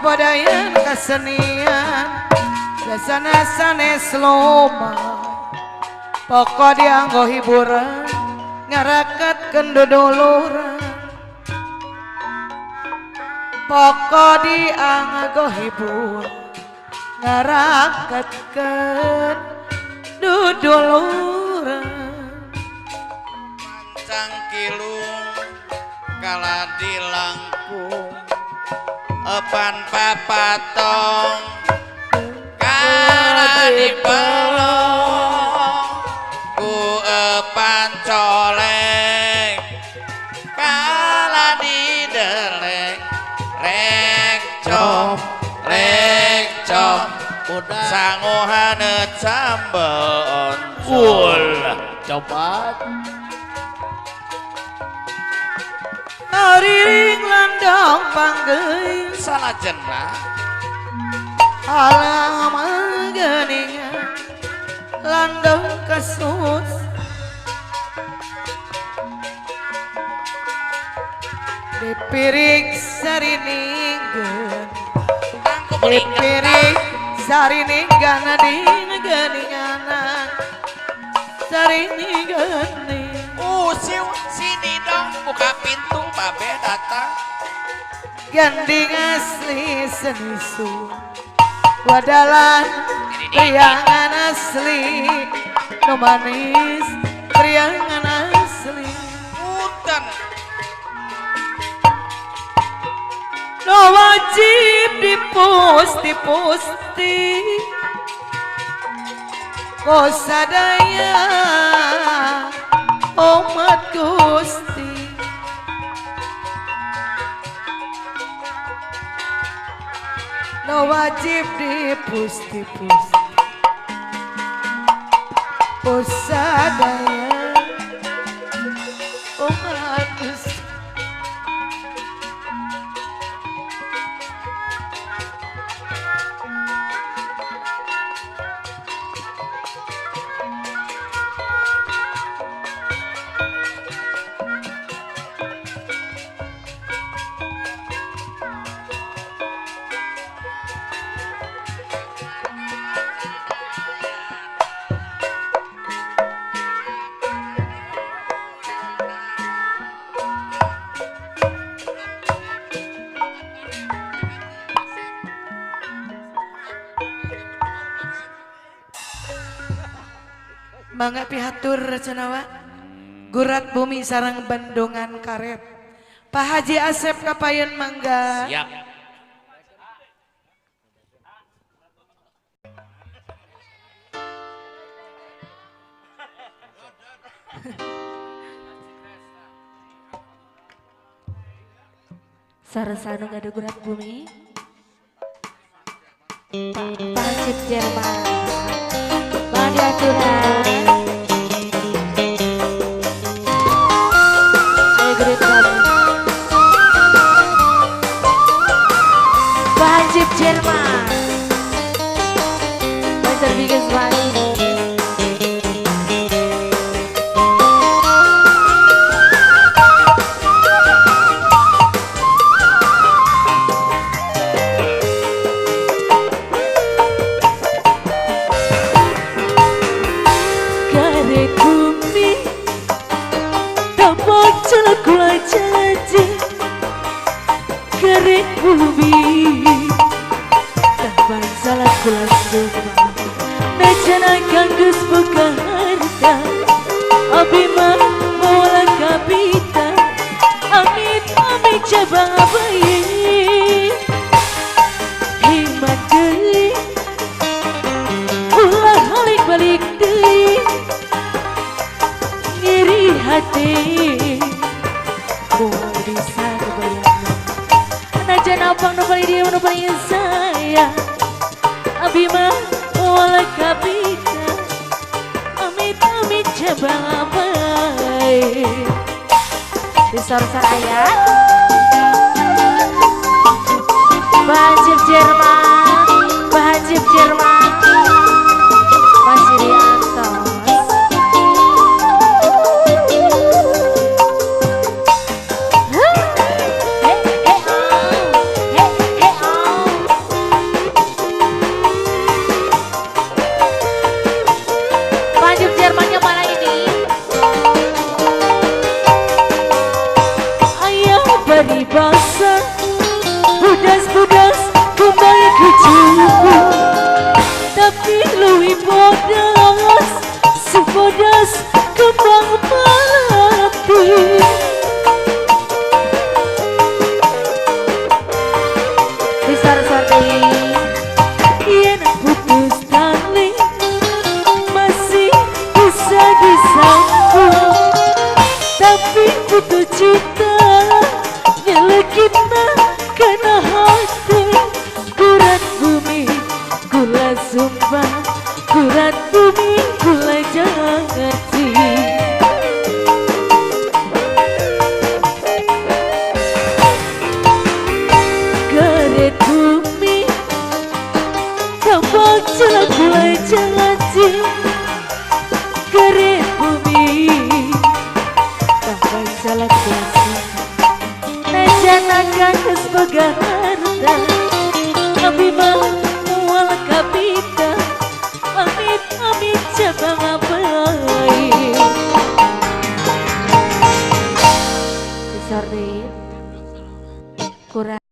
Kebudayaan kesenian biasana sanes loma pokok dianggo hiburan ngarakat kenduduluran pokok dianggo hiburan ngarakat kenduduluran mancang kilung kala dilangkung epan papatong kala dipelong ku epan colek kala didelek rek com sanguhaneut sambel oncul coba Ariring landang panggeuing salajengna alam geningan landang kasus dipirik sarininggan dipirik sarininggan geninganan sarininggan sini dong buka pintu babe datang ganding asli senisu wadalan priangan asli no manis priangan asli punten no wajib dipusti kosadaya umat Gusti no wajib dipusti pusadaya umat Gusti Mangga pihatur cenah gurat bumi sareng bendungan karet Pak Haji Asep kapayeun mangga siap saresa nu ngadu gurat bumi Pak Haji Jerman Bagi aturan ayo gerit kami Pak Haji Jerman Banjar bikin semangat bumi tak salah kula supaya saya Abimah wala kabita amit-amit cabang abai disor-sor ayat Bahajib Jerman Bahajib Jerman masih di atas Bahajib Jermannya mana ini? Ayah peribahasa budas-budas kembali ke juku tapi luwi bodas si bodas kembang melati besar-besar yen putus tali masih bisa disambung tapi putus cinta nyelekitna kena hati kurat bumi gula sumpah kurat bumi gula jangati karet bumi tambah celak gula jangati karet bumi tambah celak biasa Najanakan sebagai harta Abimah wala kabita amit-amit cabang abai besar deh kurang